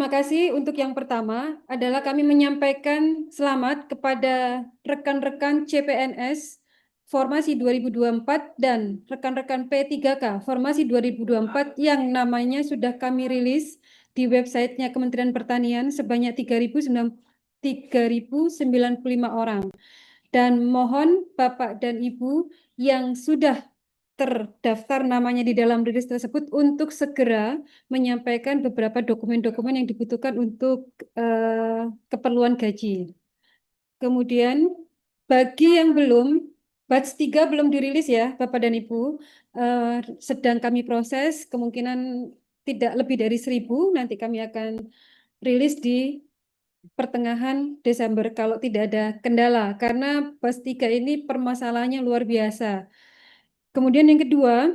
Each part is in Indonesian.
Terima kasih. Untuk yang pertama adalah kami menyampaikan selamat kepada rekan-rekan CPNS Formasi 2024 dan rekan-rekan P3K Formasi 2024 yang namanya sudah kami rilis di websitenya Kementerian Pertanian sebanyak 3.095 orang. Dan mohon Bapak dan Ibu yang sudah terdaftar namanya di dalam rilis tersebut untuk segera menyampaikan beberapa dokumen-dokumen yang dibutuhkan untuk keperluan gaji. Kemudian bagi yang belum, batch 3 belum dirilis ya Bapak dan Ibu, sedang kami proses, kemungkinan tidak lebih dari 1.000, nanti kami akan rilis di pertengahan Desember kalau tidak ada kendala, karena batch 3 ini permasalahannya luar biasa. Kemudian yang kedua,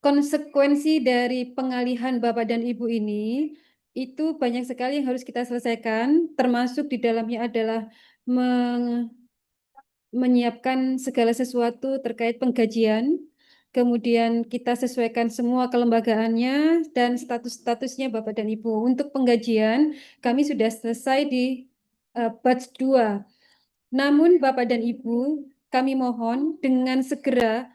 konsekuensi dari pengalihan Bapak dan Ibu ini itu banyak sekali yang harus kita selesaikan, termasuk di dalamnya adalah menyiapkan segala sesuatu terkait penggajian, kemudian kita sesuaikan semua kelembagaannya dan status-statusnya Bapak dan Ibu. Untuk penggajian, kami sudah selesai di batch 2. Namun Bapak dan Ibu, kami mohon dengan segera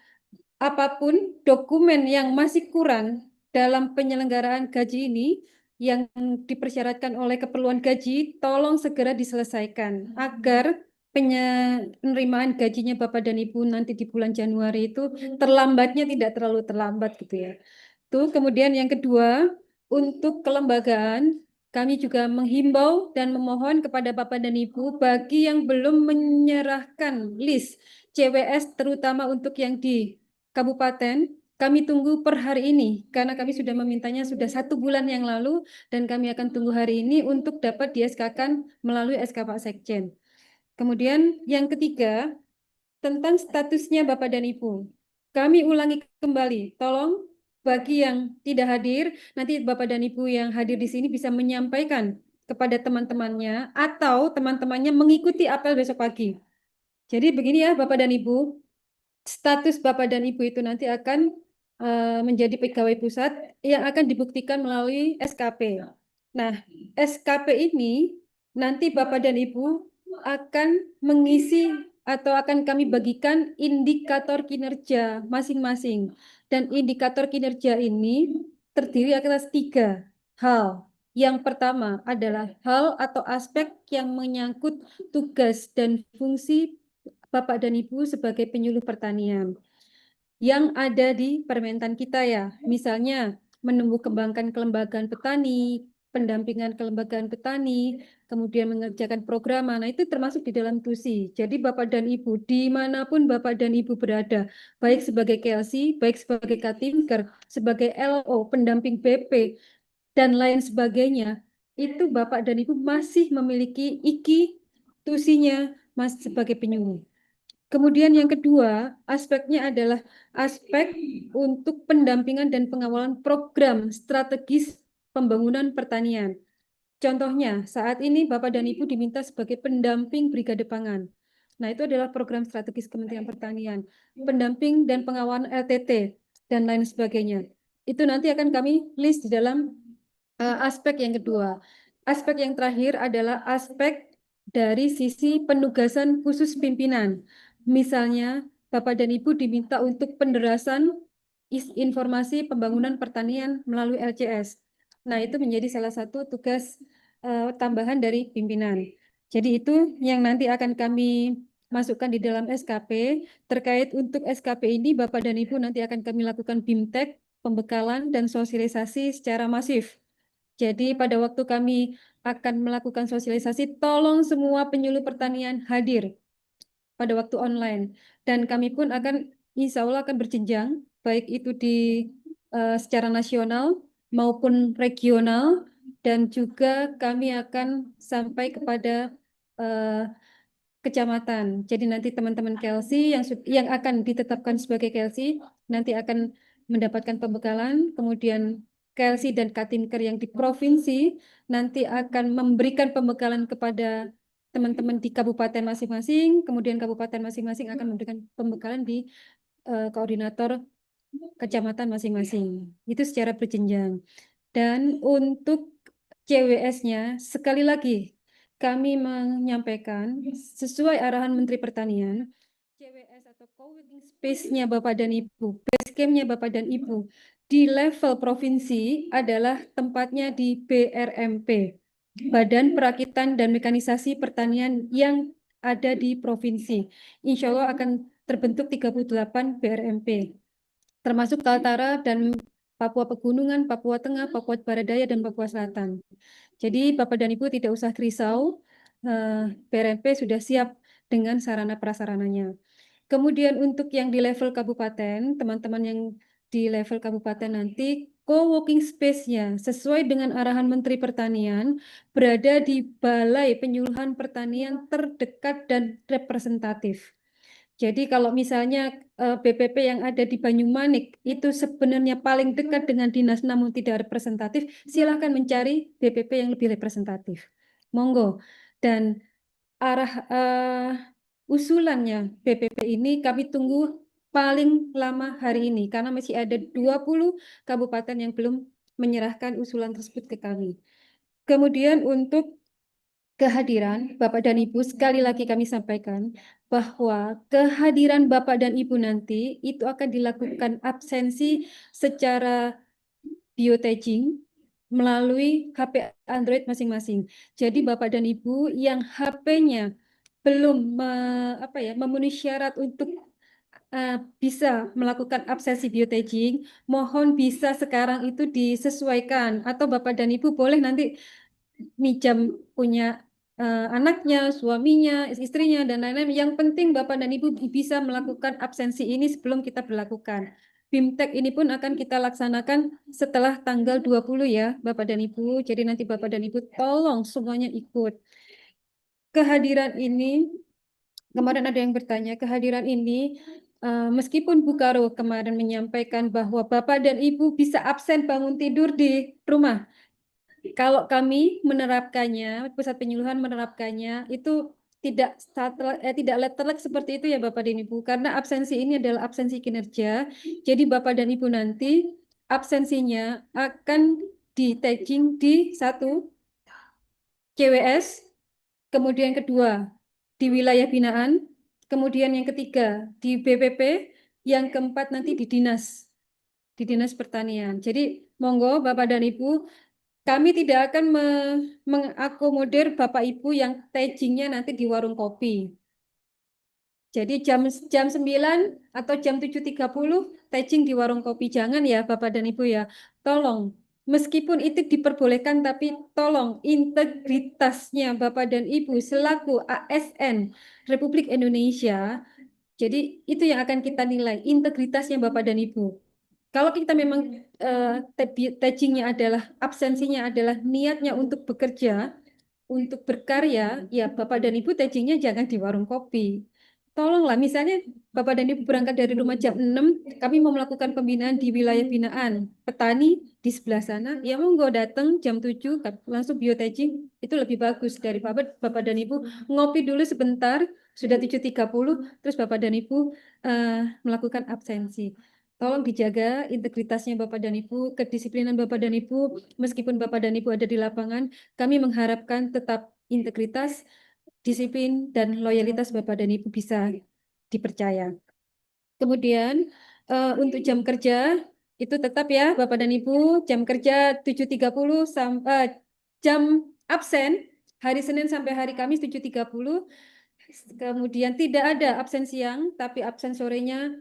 apapun dokumen yang masih kurang dalam penyelenggaraan gaji ini yang dipersyaratkan oleh keperluan gaji, tolong segera diselesaikan agar penerimaan gajinya Bapak dan Ibu nanti di bulan Januari itu terlambatnya tidak terlalu terlambat gitu ya. Tuh, kemudian yang kedua, untuk kelembagaan kami juga menghimbau dan memohon kepada Bapak dan Ibu bagi yang belum menyerahkan list CWS terutama untuk yang di kabupaten, kami tunggu per hari ini karena kami sudah memintanya sudah 1 bulan yang lalu dan kami akan tunggu hari ini untuk dapat di SK-kan melalui SK Pak Sekjen. Kemudian yang ketiga, tentang statusnya Bapak dan Ibu. Kami ulangi kembali, tolong bagi yang tidak hadir, nanti Bapak dan Ibu yang hadir di sini bisa menyampaikan kepada teman-temannya atau teman-temannya mengikuti apel besok pagi. Jadi begini ya Bapak dan Ibu, status Bapak dan Ibu itu nanti akan menjadi pegawai pusat yang akan dibuktikan melalui SKP. Nah, SKP ini nanti Bapak dan Ibu akan mengisi atau akan kami bagikan indikator kinerja masing-masing. Dan indikator kinerja ini terdiri atas 3 hal. Yang pertama adalah hal atau aspek yang menyangkut tugas dan fungsi Bapak dan Ibu sebagai penyuluh pertanian yang ada di Permentan kita ya. Misalnya menumbuh kembangkan kelembagaan petani, pendampingan kelembagaan petani, kemudian mengerjakan program. Nah, itu termasuk di dalam TUSI. Jadi Bapak dan Ibu, dimanapun Bapak dan Ibu berada, baik sebagai KLC, baik sebagai Katinker, sebagai LO, pendamping BP, dan lain sebagainya, itu Bapak dan Ibu masih memiliki IKI TUSI-nya masih sebagai penyuluh. Kemudian yang kedua, aspeknya adalah aspek untuk pendampingan dan pengawalan program strategis pembangunan pertanian. Contohnya, saat ini Bapak dan Ibu diminta sebagai pendamping Brigade Pangan. Nah, itu adalah program strategis Kementerian Pertanian, pendamping dan pengawalan LTT, dan lain sebagainya. Itu nanti akan kami list di dalam aspek yang kedua. Aspek yang terakhir adalah aspek dari sisi penugasan khusus pimpinan. Misalnya, Bapak dan Ibu diminta untuk penderasan informasi pembangunan pertanian melalui LCS. Nah, itu menjadi salah satu tugas tambahan dari pimpinan. Jadi itu yang nanti akan kami masukkan di dalam SKP. Terkait untuk SKP ini, Bapak dan Ibu nanti akan kami lakukan BIMTEK, pembekalan dan sosialisasi secara masif. Jadi pada waktu kami akan melakukan sosialisasi, tolong semua penyuluh pertanian hadir pada waktu online. Dan kami pun akan, insya Allah akan berjenjang, baik itu di secara nasional maupun regional, dan juga kami akan sampai kepada eh, kecamatan. Jadi nanti teman-teman Kelsey yang akan ditetapkan sebagai Kelsey nanti akan mendapatkan pembekalan, kemudian Kelsey dan Katinker yang di provinsi nanti akan memberikan pembekalan kepada teman-teman di kabupaten masing-masing, kemudian kabupaten masing-masing akan memberikan pembekalan di koordinator kecamatan masing-masing. Itu secara berjenjang. Dan untuk CWS-nya, sekali lagi kami menyampaikan sesuai arahan Menteri Pertanian, CWS atau co-working space-nya Bapak dan Ibu, base camp-nya Bapak dan Ibu di level provinsi adalah tempatnya di BRMP, Badan Perakitan dan Mekanisasi Pertanian yang ada di provinsi. Insya Allah akan terbentuk 38 BRMP, termasuk Kaltara dan Papua Pegunungan, Papua Tengah, Papua Barat Daya, dan Papua Selatan. Jadi Bapak dan Ibu tidak usah risau, BRMP sudah siap dengan sarana prasarananya. Kemudian untuk yang di level kabupaten, teman-teman yang di level kabupaten nanti co-working space-nya sesuai dengan arahan Menteri Pertanian berada di Balai Penyuluhan Pertanian terdekat dan representatif. Jadi kalau misalnya BPP yang ada di Banyumanik itu sebenarnya paling dekat dengan dinas namun tidak representatif, silahkan mencari BPP yang lebih representatif. Monggo. Dan arah usulannya BPP ini kami tunggu paling lama hari ini karena masih ada 20 kabupaten yang belum menyerahkan usulan tersebut ke kami. Kemudian untuk kehadiran Bapak dan Ibu, sekali lagi kami sampaikan bahwa kehadiran Bapak dan Ibu nanti itu akan dilakukan absensi secara biotagging melalui HP Android masing-masing. Jadi Bapak dan Ibu yang HP-nya belum memenuhi syarat untuk bisa melakukan absensi biotagging, mohon bisa sekarang itu disesuaikan atau Bapak dan Ibu boleh nanti minjam punya anaknya, suaminya, istrinya, dan lain-lain. Yang penting Bapak dan Ibu bisa melakukan absensi ini sebelum kita berlakukan. BIMTEK ini pun akan kita laksanakan setelah tanggal 20 ya, Bapak dan Ibu. Jadi nanti Bapak dan Ibu tolong semuanya ikut. Kehadiran ini, kemarin ada yang bertanya, kehadiran ini meskipun Bu Karo kemarin menyampaikan bahwa Bapak dan Ibu bisa absen bangun tidur di rumah, kalau kami menerapkannya, pusat penyuluhan menerapkannya itu tidak letterlek seperti itu ya Bapak dan Ibu, karena absensi ini adalah absensi kinerja. Jadi Bapak dan Ibu nanti absensinya akan di tagging di satu CWS, kemudian kedua di wilayah binaan, kemudian yang ketiga di BPP, yang keempat nanti di Dinas Pertanian. Jadi monggo Bapak dan Ibu, kami tidak akan mengakomodir Bapak Ibu yang taggingnya nanti di warung kopi. Jadi jam 9 atau jam 7.30 tagging di warung kopi. Jangan ya Bapak dan Ibu ya. Tolong, meskipun itu diperbolehkan, tapi tolong integritasnya Bapak dan Ibu selaku ASN Republik Indonesia. Jadi itu yang akan kita nilai, integritasnya Bapak dan Ibu. Kalau kita memang taggingnya adalah, absensinya adalah niatnya untuk bekerja, untuk berkarya, ya Bapak dan Ibu taggingnya jangan di warung kopi. Tolonglah, misalnya Bapak dan Ibu berangkat dari rumah jam 6, kami mau melakukan pembinaan di wilayah binaan petani di sebelah sana, ya monggo datang jam 7, langsung biotagging, itu lebih bagus dari Bapak dan Ibu ngopi dulu sebentar, sudah 7.30, terus Bapak dan Ibu melakukan absensi. Tolong dijaga integritasnya Bapak dan Ibu, kedisiplinan Bapak dan Ibu, meskipun Bapak dan Ibu ada di lapangan, kami mengharapkan tetap integritas, disiplin, dan loyalitas Bapak dan Ibu bisa dipercaya. Kemudian untuk jam kerja itu tetap ya Bapak dan Ibu, jam kerja 7.30 sampai jam absen hari Senin sampai hari Kamis 7.30. Kemudian tidak ada absen siang, tapi absen sorenya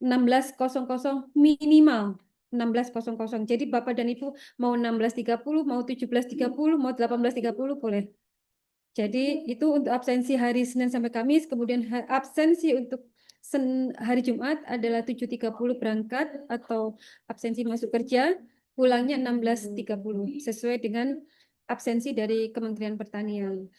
16.00 minimal. 16.00. Jadi Bapak dan Ibu mau 16.30, mau 17.30, mau 18.30 boleh. Jadi itu untuk absensi hari Senin sampai Kamis, kemudian absensi untuk hari Jumat adalah 7.30 berangkat atau absensi masuk kerja, pulangnya 16.30 sesuai dengan absensi dari Kementerian Pertanian.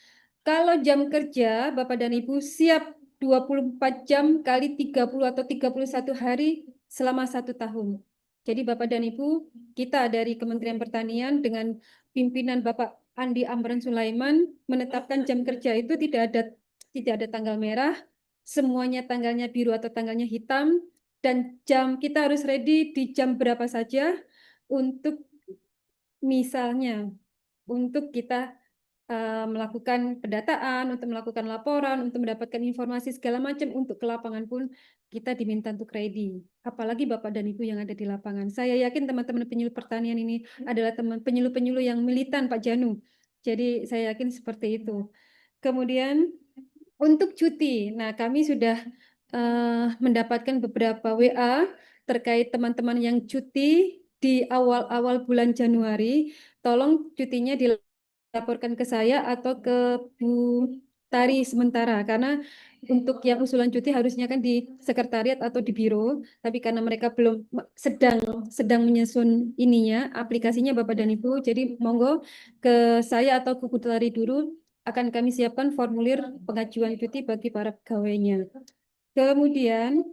Kalau jam kerja Bapak dan Ibu siap 24 jam kali 30 atau 31 hari selama 1 tahun. Jadi Bapak dan Ibu, kita dari Kementerian Pertanian dengan pimpinan Bapak Andi Amran Sulaiman menetapkan jam kerja itu tidak ada tanggal merah, semuanya tanggalnya biru atau tanggalnya hitam, dan jam kita harus ready di jam berapa saja untuk misalnya untuk kita melakukan pendataan, untuk melakukan laporan, untuk mendapatkan informasi segala macam, untuk ke lapangan pun kita diminta untuk ready. Apalagi Bapak dan Ibu yang ada di lapangan. Saya yakin teman-teman penyuluh pertanian ini adalah teman penyuluh-penyuluh yang militan Pak Janu. Jadi saya yakin seperti itu. Kemudian untuk cuti, nah kami sudah mendapatkan beberapa WA terkait teman-teman yang cuti di awal-awal bulan Januari. Tolong cutinya dilaporkan ke saya atau ke Bu Tari sementara, karena untuk yang usulan cuti harusnya kan di sekretariat atau di biro, tapi karena mereka belum sedang menyusun ininya aplikasinya Bapak dan Ibu, jadi monggo ke saya atau ke Bu Tari dulu, akan kami siapkan formulir pengajuan cuti bagi para pegawainya. Kemudian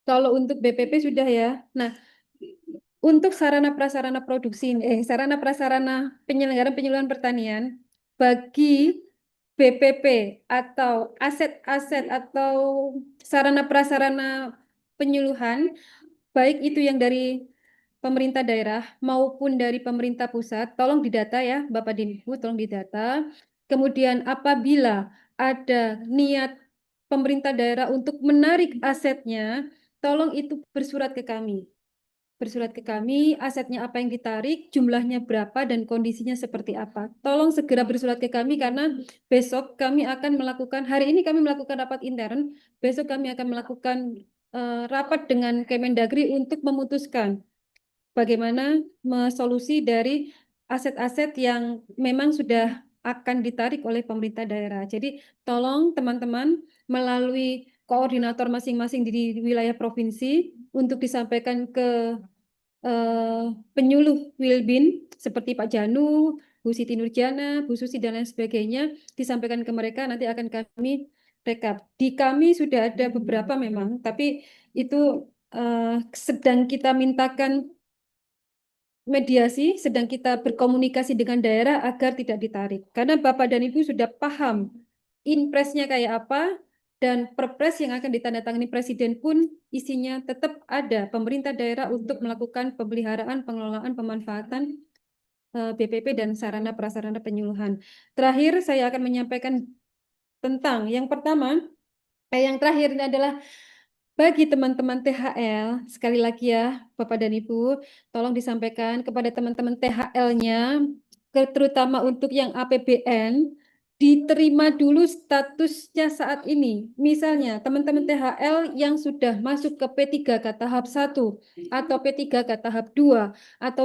kalau untuk BPP sudah ya. Nah, untuk sarana prasarana produksi, sarana prasarana penyelenggaraan penyuluhan pertanian bagi BPP atau aset-aset atau sarana prasarana penyuluhan, baik itu yang dari pemerintah daerah maupun dari pemerintah pusat, tolong didata ya, Bapak dan Ibu, tolong didata. Kemudian apabila ada niat pemerintah daerah untuk menarik asetnya, tolong itu bersurat ke kami. Bersurat ke kami, asetnya apa yang ditarik, jumlahnya berapa, dan kondisinya seperti apa. Tolong segera bersurat ke kami karena besok kami akan melakukan, hari ini kami melakukan rapat intern, besok kami akan melakukan rapat dengan Kemendagri untuk memutuskan bagaimana solusi dari aset-aset yang memang sudah akan ditarik oleh pemerintah daerah. Jadi tolong teman-teman melalui koordinator masing-masing di wilayah provinsi untuk disampaikan ke penyuluh Wilbin seperti Pak Janu, Bu Siti Nurjana, Bu Susi dan lain sebagainya disampaikan ke mereka, nanti akan kami rekap. Di kami sudah ada beberapa memang, tapi itu sedang kita mintakan mediasi, sedang kita berkomunikasi dengan daerah agar tidak ditarik. Karena Bapak dan Ibu sudah paham impresnya kayak apa, dan perpres yang akan ditandatangani Presiden pun isinya tetap ada pemerintah daerah untuk melakukan pemeliharaan, pengelolaan, pemanfaatan BPP dan sarana prasarana penyuluhan. Terakhir saya akan menyampaikan tentang yang pertama, yang terakhir ini adalah bagi teman-teman THL, sekali lagi ya Bapak dan Ibu, tolong disampaikan kepada teman-teman THL-nya, terutama untuk yang APBN, diterima dulu statusnya saat ini. Misalnya teman-teman THL yang sudah masuk ke P3K tahap 1 atau P3K tahap 2 atau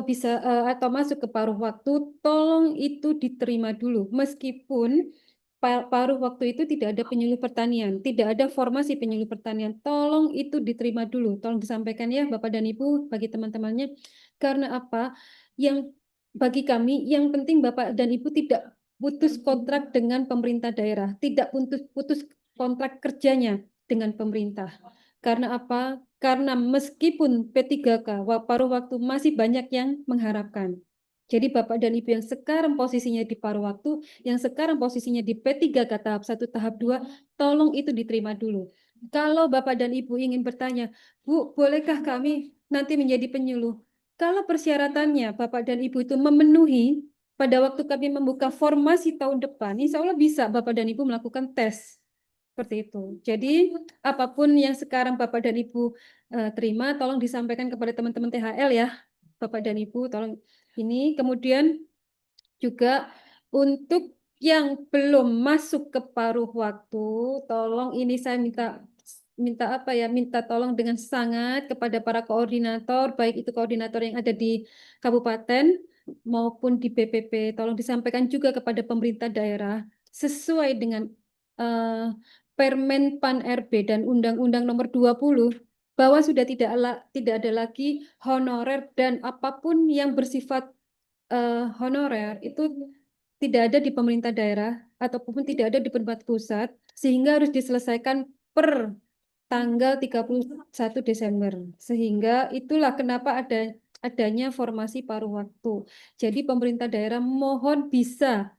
atau masuk ke paruh waktu, tolong itu diterima dulu. Meskipun paruh waktu itu tidak ada penyuluh pertanian, tidak ada formasi penyuluh pertanian. Tolong itu diterima dulu, tolong disampaikan ya Bapak dan Ibu bagi teman-temannya. Karena apa? Yang bagi kami yang penting Bapak dan Ibu tidak putus kontrak dengan pemerintah daerah, tidak putus kontrak kerjanya dengan pemerintah. Karena apa? Karena meskipun P3K paruh waktu masih banyak yang mengharapkan. Jadi Bapak dan Ibu yang sekarang posisinya di paruh waktu, yang sekarang posisinya di P3K tahap 1, tahap 2, tolong itu diterima dulu. Kalau Bapak dan Ibu ingin bertanya, Bu, bolehkah kami nanti menjadi penyuluh? Kalau persyaratannya Bapak dan Ibu itu memenuhi, pada waktu kami membuka formasi tahun depan, insya Allah bisa Bapak dan Ibu melakukan tes. Seperti itu. Jadi apapun yang sekarang Bapak dan Ibu terima, tolong disampaikan kepada teman-teman THL ya. Bapak dan Ibu, tolong ini. Kemudian juga untuk yang belum masuk ke paruh waktu, tolong ini saya minta minta apa ya, minta tolong dengan sangat kepada para koordinator, baik itu koordinator yang ada di kabupaten maupun di BPP, tolong disampaikan juga kepada pemerintah daerah sesuai dengan eh, Permen Pan RB dan Undang-Undang Nomor 20 bahwa sudah tidak ada lagi honorer dan apapun yang bersifat honorer itu tidak ada di pemerintah daerah ataupun tidak ada di pemerintah pusat sehingga harus diselesaikan per tanggal 31 Desember. Sehingga itulah kenapa adanya formasi paruh waktu. Jadi pemerintah daerah mohon bisa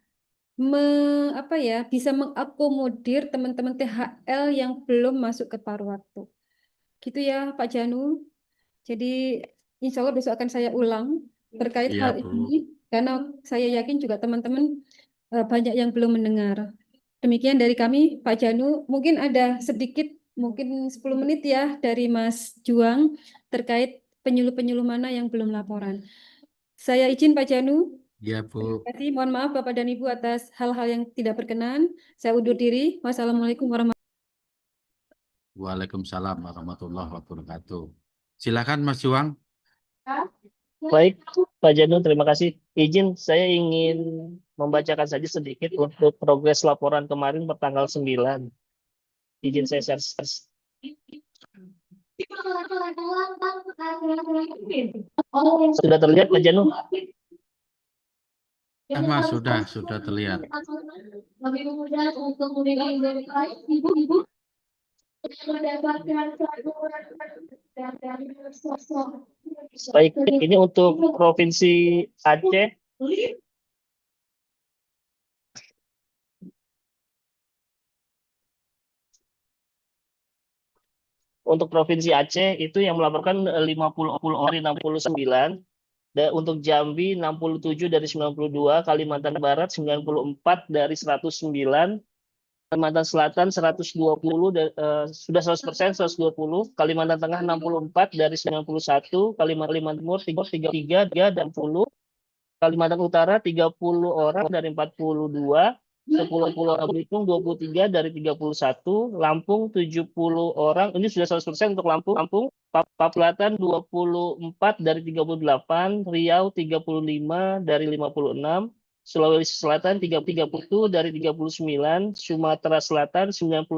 bisa mengakomodir teman-teman THL yang belum masuk ke paruh waktu. Gitu ya Pak Janu. Jadi insya Allah besok akan saya ulang terkait Iya, hal Bu. ini karena saya yakin juga teman-teman banyak yang belum mendengar. Demikian dari kami Pak Janu. Mungkin ada sedikit mungkin 10 menit ya dari Mas Juang terkait penyuluh-penyuluh mana yang belum laporan. Saya izin Pak Janu. Iya, Bu. Terima kasih. Mohon maaf Bapak dan Ibu atas hal-hal yang tidak berkenan. Saya undur diri. Wassalamualaikum warahmatullahi Waalaikumsalam warahmatullahi wabarakatuh. Silakan Mas Juang. Baik, Pak Janu, terima kasih. Izin saya ingin membacakan saja sedikit untuk progres laporan kemarin pertanggal 9. Izin saya share. Sudah terlihat Pak Janu? Ya, Mas, sudah terlihat. Baik, ini untuk Provinsi Aceh. Untuk Provinsi Aceh itu yang melaporkan 50 dari 69. Dan untuk Jambi 67 dari 92, Kalimantan Barat 94 dari 109, Kalimantan Selatan 120 sudah 100%, 120, Kalimantan Tengah 64 dari 91, Kalimantan Timur 33 dan 10, Kalimantan Utara 30 orang dari 42, Pulau Belitung 23 dari 31, Lampung 70 orang, ini sudah 100% untuk Lampung, Papua Selatan 24 dari 38, Riau 35 dari 56, Sulawesi Selatan 30 dari 39, Sumatera Selatan 91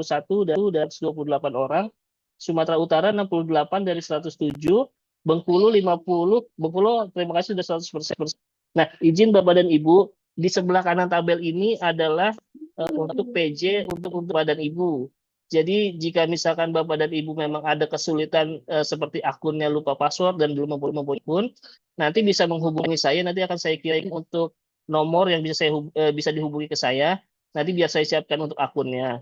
dari 128 orang, Sumatera Utara 68 dari 107, Bengkulu 50, Bengkulu terima kasih sudah 100%. Nah, izin Bapak dan Ibu, di sebelah kanan tabel ini adalah untuk PJ untuk Bapak dan Ibu. Jadi jika misalkan Bapak dan Ibu memang ada kesulitan seperti akunnya lupa password dan belum mempunyai pun, nanti bisa menghubungi saya, nanti akan saya kirim untuk nomor yang bisa dihubungi ke saya, nanti biar saya siapkan untuk akunnya.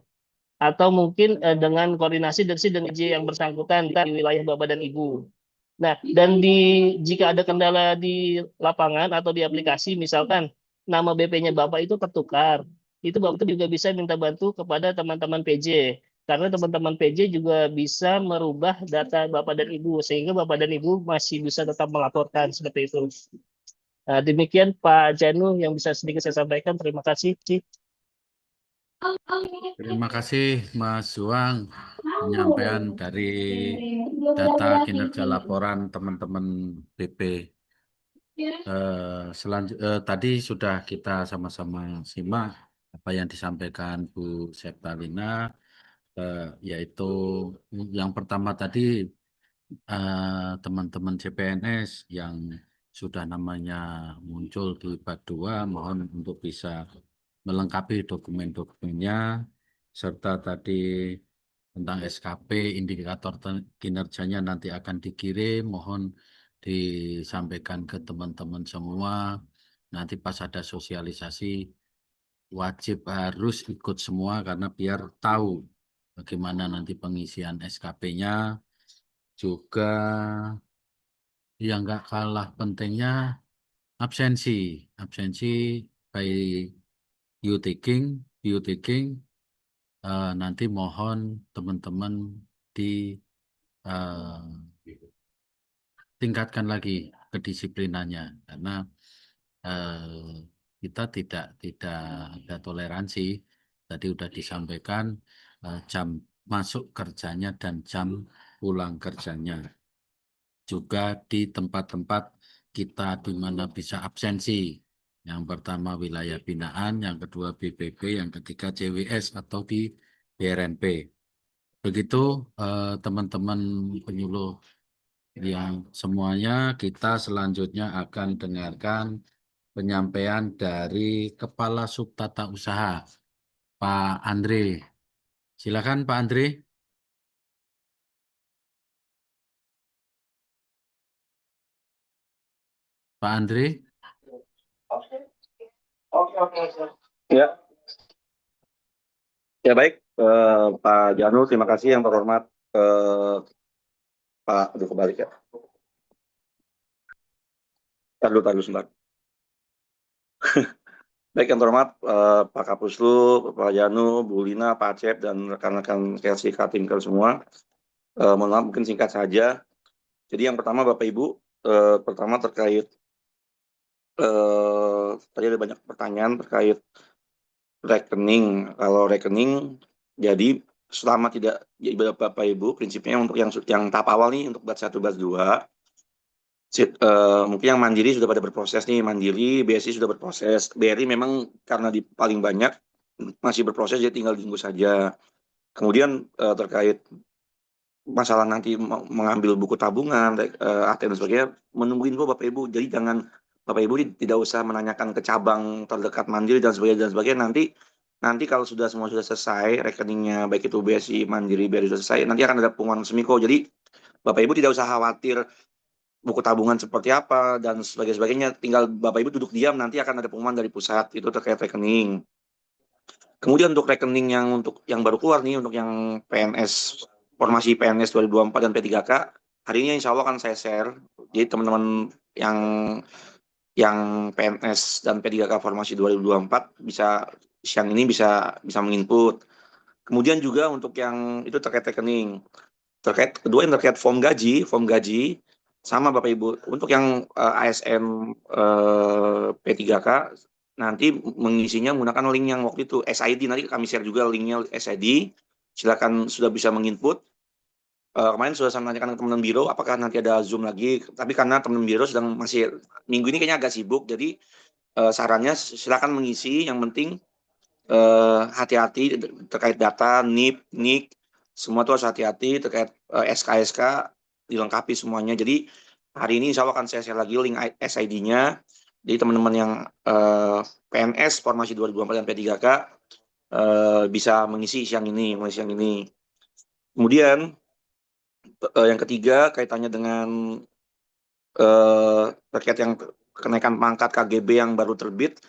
Atau mungkin dengan koordinasi dengan PJ yang bersangkutan di wilayah Bapak dan Ibu. Nah, dan jika ada kendala di lapangan atau di aplikasi, misalkan nama BP-nya Bapak itu tertukar, itu Bapak juga bisa minta bantu kepada teman-teman PJ. Karena teman-teman PJ juga bisa merubah data Bapak dan Ibu, sehingga Bapak dan Ibu masih bisa tetap melaporkan seperti itu. Nah, demikian Pak Janu yang bisa sedikit saya sampaikan. Terima kasih. Terima kasih Mas Juang penyampaian dari data kinerja laporan teman-teman BP. Tadi sudah kita sama-sama simak apa yang disampaikan Bu Septalina, yaitu yang pertama tadi teman-teman CPNS yang sudah namanya muncul di bab 2 mohon untuk bisa melengkapi dokumen-dokumennya serta tadi tentang SKP indikator kinerjanya nanti akan dikirim, mohon disampaikan ke teman-teman semua. Nanti pas ada sosialisasi wajib harus ikut semua karena biar tahu bagaimana nanti pengisian SKP-nya. Juga yang nggak kalah pentingnya absensi. Absensi by you taking, nanti mohon teman-teman di tingkatkan lagi kedisiplinannya karena kita tidak ada toleransi. Tadi sudah disampaikan jam masuk kerjanya dan jam pulang kerjanya. Juga di tempat-tempat kita di mana bisa absensi. Yang pertama wilayah binaan, yang kedua BPB, yang ketiga CWS atau di BRNP. Begitu teman-teman penyuluh yang semuanya, kita selanjutnya akan dengarkan penyampaian dari Kepala Subtata Usaha, Pak Andre. Silakan Pak Andre. Pak Andre. Ya, ya baik, Pak Janu, terima kasih yang terhormat Pak, aduh kebalik ya. Taruh sebentar. Baik, yang terhormat Pak Kapuslu, Pak Janu, Bu Lina, Pak Acep, dan rekan-rekan KLC Kaltimker semua. Mohon maaf, mungkin singkat saja. Jadi yang pertama Bapak Ibu, pertama terkait tadi ada banyak pertanyaan terkait rekening. Kalau rekening, jadi selama tidak jadi Bapak Ibu, prinsipnya untuk yang tahap awal nih untuk batch 1, batch 2, mungkin yang mandiri sudah pada berproses nih, mandiri, BSI sudah berproses, BRI memang karena di paling banyak masih berproses, jadi tinggal ditunggu saja. Kemudian terkait masalah nanti mengambil buku tabungan, ATM dan sebagainya, menunggu info Bapak Ibu. Jadi jangan Bapak Ibu tidak usah menanyakan ke cabang terdekat mandiri dan sebagainya. Nanti kalau semua sudah selesai, rekeningnya baik itu BSI, Mandiri, BRI sudah selesai, nanti akan ada pengumuman Semiko. Jadi Bapak Ibu tidak usah khawatir buku tabungan seperti apa dan sebagainya. Tinggal Bapak Ibu duduk diam, nanti akan ada pengumuman dari pusat itu terkait rekening. Kemudian untuk rekening yang baru keluar nih, untuk yang PNS, formasi PNS 2024 dan P3K, hari ini insya Allah akan saya share. Jadi teman-teman yang PNS dan P3K formasi 2024 siang ini bisa menginput. Kemudian juga untuk yang itu terkait rekening. Kedua yang terkait form gaji sama Bapak Ibu. Untuk yang ASN P3K nanti mengisinya menggunakan link yang waktu itu SID, nanti kami share juga linknya SID. Silakan sudah bisa menginput. Kemarin sudah saya menanyakan ke teman biro apakah nanti ada Zoom lagi, tapi karena teman biro sedang masih minggu ini kayaknya agak sibuk, jadi sarannya silakan mengisi. Yang penting hati-hati terkait data, NIP, NIK, semua itu harus hati-hati terkait SK dilengkapi semuanya. Jadi hari ini insya Allah akan saya share lagi link SID-nya. Jadi teman-teman yang PNS formasi 2024 dan P3K bisa mengisi siang ini. Kemudian yang ketiga kaitannya dengan terkait yang kenaikan pangkat KGB yang baru terbit.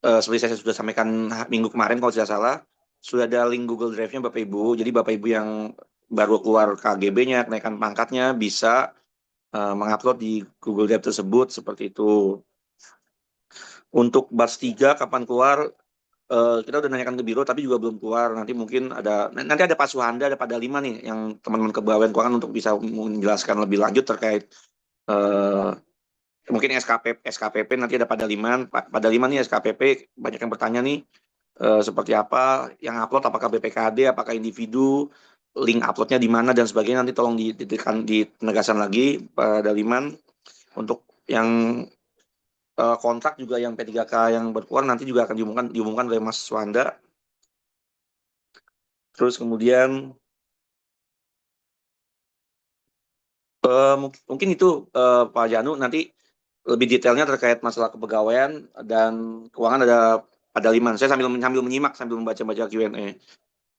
Seperti saya sudah sampaikan minggu kemarin kalau tidak salah, sudah ada link Google Drive-nya Bapak Ibu. Jadi Bapak Ibu yang baru keluar KGB-nya, kenaikan pangkatnya bisa mengupload di Google Drive tersebut, seperti itu. Untuk batch 3 kapan keluar, kita udah nanyakan ke biro tapi juga belum keluar. Nanti ada Pak Suhanda, ada Pak Dalima nih yang teman-teman kepegawaian keuangan untuk bisa menjelaskan lebih lanjut terkait mungkin SKPP nanti ada Pak Dalima nih SKPP, banyak yang bertanya nih seperti apa yang upload, apakah BPKD, apakah individu, link uploadnya di mana dan sebagainya. Nanti tolong ditegaskan lagi Pak Daliman. Untuk yang kontrak juga yang P3K yang berkeluar nanti juga akan diumumkan oleh Mas Suhanda. Terus kemudian mungkin itu Pak Janu, nanti lebih detailnya terkait masalah kepegawaian dan keuangan ada Liman. Saya sambil menyimak sambil membaca Q&A.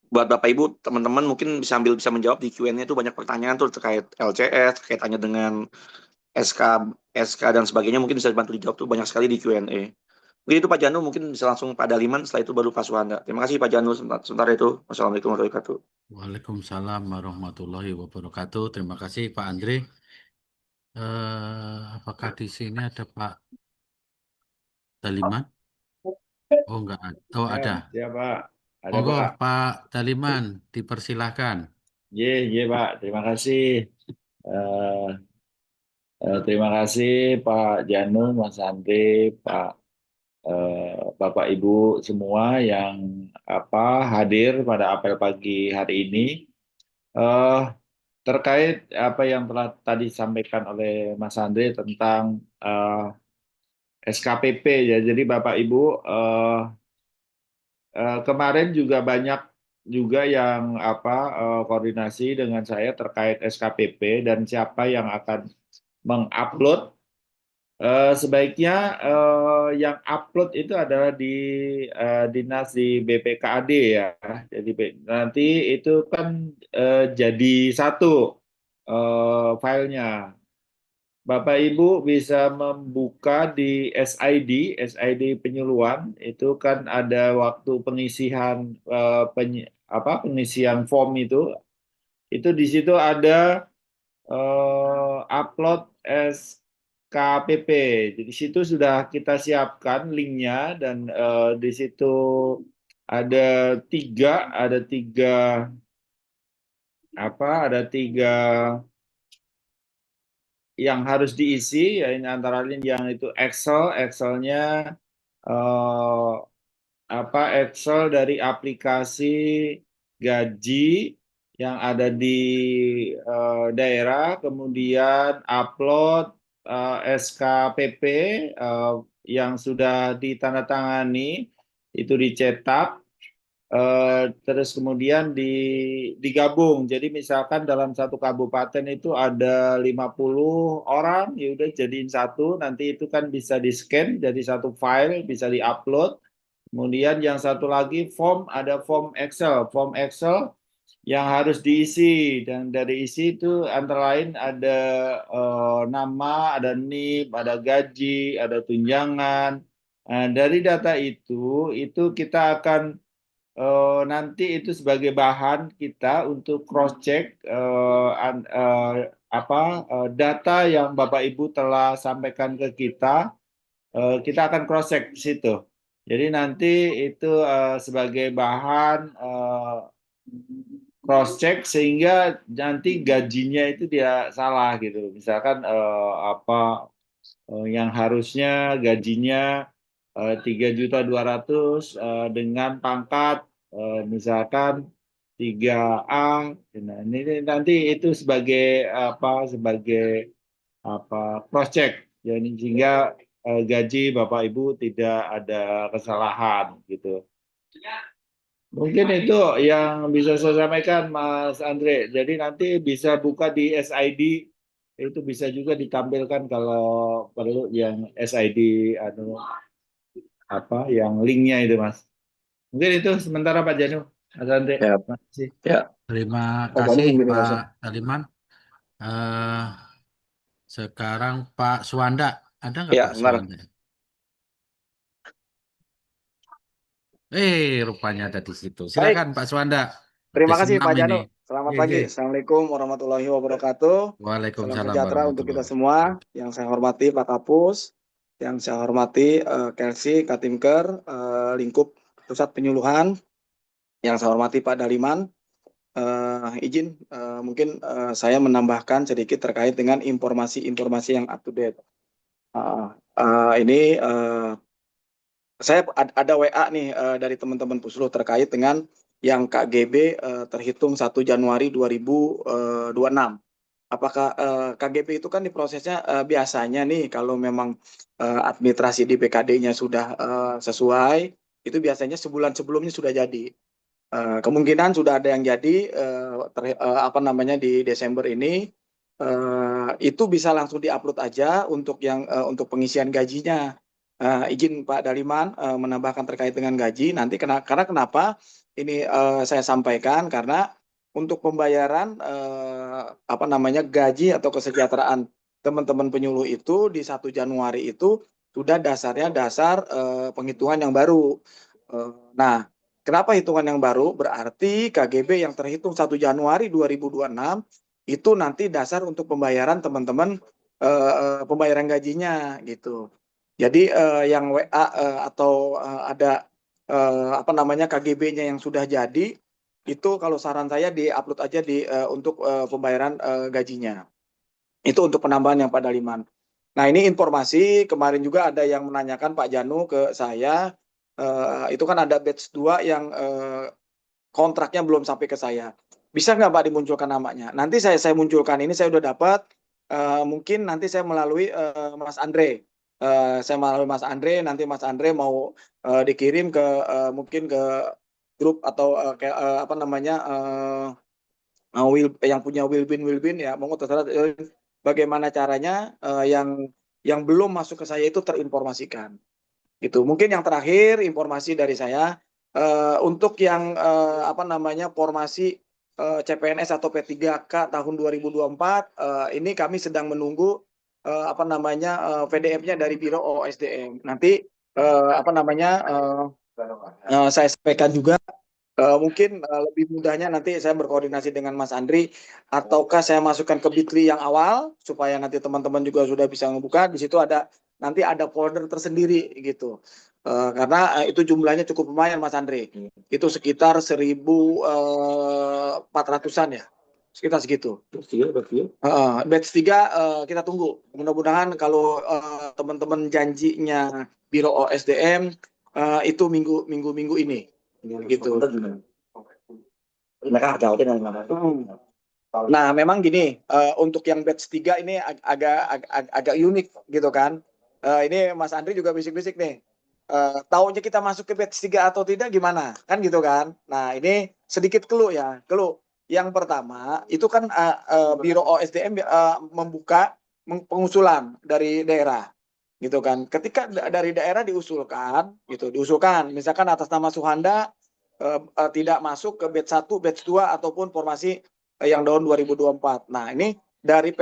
Buat Bapak Ibu, teman-teman mungkin bisa menjawab di Q&A itu banyak pertanyaan tuh terkait LCS, kaitannya dengan SK dan sebagainya, mungkin bisa dibantu dijawab tuh banyak sekali di Q&A. Mungkin itu Pak Janu, mungkin bisa langsung Pak Daliman, setelah itu baru Pak Suhanda. Terima kasih Pak Janu, sebentar itu. Wassalamualaikum warahmatullahi wabarakatuh. Waalaikumsalam warahmatullahi wabarakatuh. Terima kasih Pak Andre. Apakah di sini ada Pak Daliman? Oh enggak ada. Oh ada. Ya Pak, ada Monggo Pak. Pak Daliman, dipersilahkan. Ye Pak, terima kasih. Terima kasih Pak Janu, Mas Andri, Bapak Ibu semua yang hadir pada apel pagi hari ini. Terkait apa yang telah tadi disampaikan oleh Mas Andri tentang SKPP ya. Jadi Bapak Ibu kemarin juga banyak juga yang koordinasi dengan saya terkait SKPP dan siapa yang akan mengupload. Sebaiknya yang upload itu adalah di dinas di BPKAD ya. Jadi nanti itu kan jadi satu filenya. Bapak Ibu bisa membuka di SID penyuluhan, itu kan ada waktu pengisian pengisian form itu di situ ada upload SKPP. Jadi di situ sudah kita siapkan linknya dan di situ ada tiga yang harus diisi, ya ini antara lain yang itu Excelnya eh, Excel dari aplikasi gaji yang ada di daerah, kemudian upload SKPP yang sudah ditandatangani, itu dicetak, terus kemudian digabung. Jadi misalkan dalam satu kabupaten itu ada 50 orang, ya udah jadiin satu, nanti itu kan bisa di-scan jadi satu file, bisa di-upload. Kemudian yang satu lagi ada form Excel yang harus diisi, dan dari isi itu antara lain ada nama, ada NIP, ada gaji, ada tunjangan. Nah, dari data itu kita akan nanti itu sebagai bahan kita untuk cross check data yang Bapak Ibu telah sampaikan ke kita. Kita akan cross check di situ. Jadi nanti itu sebagai bahan cross check sehingga nanti gajinya itu dia salah gitu. Misalkan yang harusnya gajinya 3.200.000 dengan pangkat misalkan 3A. Nah, ini nanti itu sebagai cross check. Jadi sehingga gaji Bapak Ibu tidak ada kesalahan gitu. Mungkin itu yang bisa saya sampaikan, Mas Andre. Jadi nanti bisa buka di SID, itu bisa juga ditampilkan kalau perlu yang SID yang linknya itu, Mas. Mungkin itu sementara Pak Janu, Mas Andre. Ya, Terima kasih. ya. Terima Pak Banu kasih mungkin Pak langsung. Aliman. Eh, sekarang Pak Suwanda, ada nggak Ya, Pak benar. Suwanda? Rupanya ada di situ. Baik, Silakan Pak Suwanda. terima Ada kasih 6 Pak ini. Janu. Selamat Iya, pagi. iya. Assalamualaikum warahmatullahi wabarakatuh. Salam Waalaikumsalam sejahtera untuk kita warahmatullahi semua. wabarakatuh. Yang saya hormati Pak Kapus, yang saya hormati Kelsey, Katimker, lingkup pusat penyuluhan. Yang saya hormati Pak Daliman. Izin mungkin saya menambahkan sedikit terkait dengan informasi-informasi yang up to date. Ini saya ada WA nih dari teman-teman Pusluh terkait dengan yang KGB terhitung 1 Januari 2026. Apakah KGB itu kan diprosesnya biasanya nih kalau memang administrasi di BKD-nya sudah sesuai, itu biasanya sebulan sebelumnya sudah jadi. Kemungkinan sudah ada yang jadi di Desember ini, itu bisa langsung diupload aja untuk untuk pengisian gajinya. Izin Pak Daliman menambahkan terkait dengan gaji nanti karena kenapa ini saya sampaikan karena untuk pembayaran gaji atau kesejahteraan teman-teman penyuluh itu di 1 Januari itu sudah dasar penghitungan yang baru. Nah, kenapa hitungan yang baru? Berarti KGB yang terhitung 1 Januari 2026 itu nanti dasar untuk pembayaran teman-teman pembayaran gajinya gitu. Jadi yang WA atau ada KGB-nya yang sudah jadi itu kalau saran saya diupload aja untuk pembayaran gajinya. Itu untuk penambahan yang pada Daliman. Nah, ini informasi kemarin juga ada yang menanyakan Pak Janu ke saya, itu kan ada batch 2 yang kontraknya belum sampai ke saya. Bisa nggak Pak dimunculkan namanya? Nanti saya munculkan, ini saya udah dapat, mungkin nanti saya melalui Mas Andre. Nanti Mas Andre mau dikirim ke mungkin ke grup atau yang punya Wilbin ya, monggo terserah bagaimana caranya yang belum masuk ke saya itu terinformasikan. Gitu. Mungkin yang terakhir informasi dari saya untuk yang formasi CPNS atau P3K tahun 2024 ini kami sedang menunggu PDF-nya dari Biro OSDM. Nanti saya sampaikan juga Mungkin lebih mudahnya nanti saya berkoordinasi dengan Mas Andri, ataukah saya masukkan ke Bitly yang awal supaya nanti teman-teman juga sudah bisa ngebuka. Di situ nanti ada folder tersendiri gitu. Karena itu jumlahnya cukup lumayan Mas Andri. Itu sekitar 1.400-an ya. Sekitar segitu. Batch 3 kita tunggu. Mudah-mudahan kalau teman-teman janjinya Biro OSDM itu minggu ini. Gitu. Nah, memang gini, untuk yang batch 3 ini agak unik gitu kan. Ini Mas Andri juga bisik-bisik nih. Taunya kita masuk ke batch 3 atau tidak gimana? Kan gitu kan. Nah, ini sedikit clue ya. Clue. Yang pertama, itu kan Biro OSDM membuka pengusulan dari daerah. Gitu kan. Ketika dari daerah diusulkan, misalkan atas nama Suhanda tidak masuk ke batch 1, batch 2 ataupun formasi yang tahun 2024. Nah, ini dari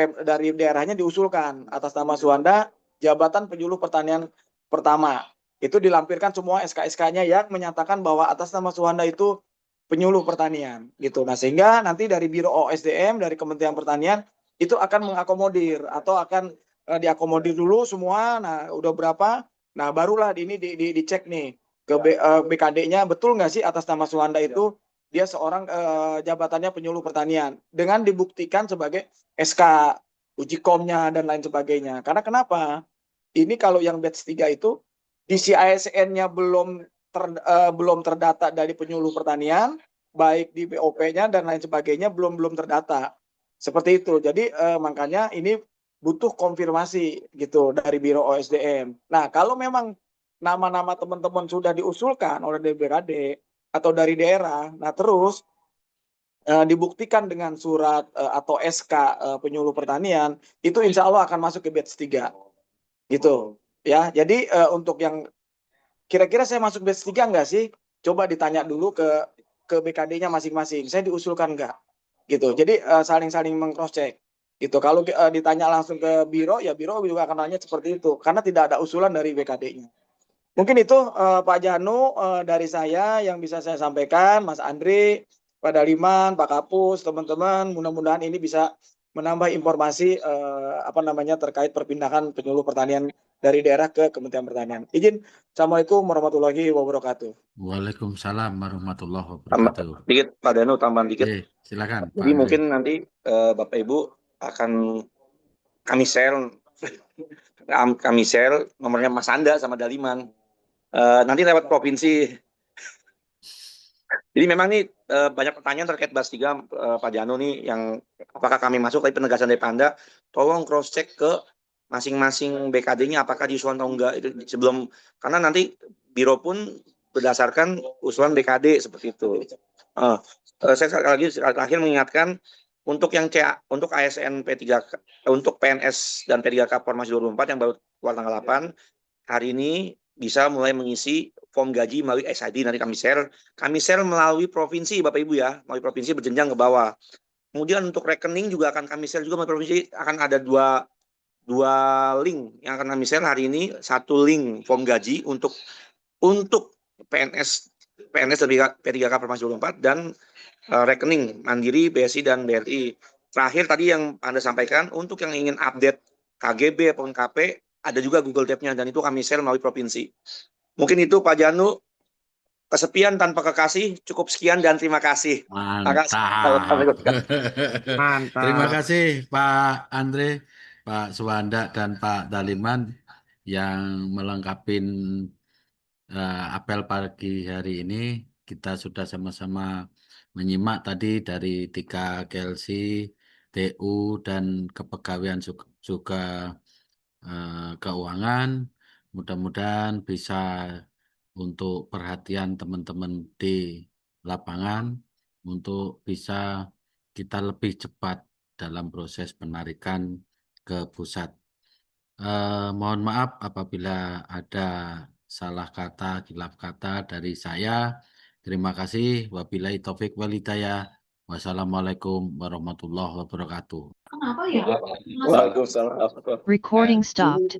daerahnya diusulkan atas nama Suhanda jabatan penyuluh pertanian pertama. Itu dilampirkan semua SK-SK-nya yang menyatakan bahwa atas nama Suhanda itu penyuluh pertanian gitu. Nah, sehingga nanti dari Biro OSDM dari Kementerian Pertanian itu akan mengakomodir atau akan diakomodir dulu semua. Nah, udah berapa? Nah, barulah ini dicek nih ke BKD-nya, betul nggak sih atas nama Suhanda itu dia seorang jabatannya penyuluh pertanian dengan dibuktikan sebagai SK, uji komnya dan lain sebagainya. Karena kenapa? Ini kalau yang batch 3 itu di CISN-nya belum terdata dari penyuluh pertanian, baik di BOP-nya dan lain sebagainya belum terdata. Seperti itu. Jadi makanya ini butuh konfirmasi gitu dari Biro OSDM. Nah, kalau memang nama-nama teman-teman sudah diusulkan oleh DPRD atau dari daerah, nah terus dibuktikan dengan surat atau SK penyuluh pertanian, itu insya Allah akan masuk ke batch 3. Gitu. Ya, jadi untuk yang kira-kira saya masuk batch 3 enggak sih? Coba ditanya dulu ke BKD-nya masing-masing. Saya diusulkan enggak? Gitu. Jadi saling-saling meng-cross check. Gitu. Kalau ditanya langsung ke biro, ya biro juga akan nanya seperti itu karena tidak ada usulan dari BKD-nya. Mungkin itu Pak Janu dari saya yang bisa saya sampaikan, Mas Andri, Pak Daliman, Pak Kapus, teman-teman, mudah-mudahan ini bisa menambah informasi terkait perpindahan penyuluh pertanian dari daerah ke Kementerian Pertanian. Izin, Assalamualaikum warahmatullahi wabarakatuh. Waalaikumsalam warahmatullahi wabarakatuh. Dikit Pak Danu, tambahan dikit. Silakan. Jadi mungkin nanti Bapak Ibu akan kami share nomornya Mas Anda sama Daliman. Nanti lewat provinsi. Jadi memang nih banyak pertanyaan terkait batch 3 Pak Janu nih yang apakah kami masuk, tapi penegasan dari Anda tolong cross check ke masing-masing BKD-nya apakah diusulkan atau enggak itu sebelum, karena nanti biro pun berdasarkan usulan BKD seperti itu. Saya sekali terakhir mengingatkan untuk yang untuk ASN P3 untuk PNS dan P3K Formasi 2024 yang baru keluar tanggal 8 hari ini bisa mulai mengisi form gaji melalui SID, nanti kami share melalui provinsi Bapak Ibu ya, melalui provinsi berjenjang ke bawah. Kemudian untuk rekening juga akan kami share juga melalui provinsi, akan ada dua link yang akan kami share hari ini. Satu link form gaji untuk PNS dan P3K Formasi 2024 dan rekening Mandiri, BSI dan BRI. Terakhir tadi yang Anda sampaikan untuk yang ingin update KGB ataupun KP ada juga Google Drive-nya dan itu kami share melalui provinsi. Mungkin itu Pak Janu, kesepian tanpa kekasih, cukup sekian dan terima kasih. Mantap. Terima kasih Pak Andre, Pak Suhanda dan Pak Daliman yang melengkapi apel pagi hari ini. Kita sudah sama-sama menyimak tadi dari 3 GLC, TU dan kepegawaian juga keuangan. Mudah-mudahan bisa untuk perhatian teman-teman di lapangan untuk bisa kita lebih cepat dalam proses penarikan ke pusat. Mohon maaf apabila ada salah kata, khilaf kata dari saya. Terima kasih. Wabillahi taufik walhidayah. Wassalamualaikum warahmatullahi wabarakatuh. Waalaikumsalam. Recording stopped.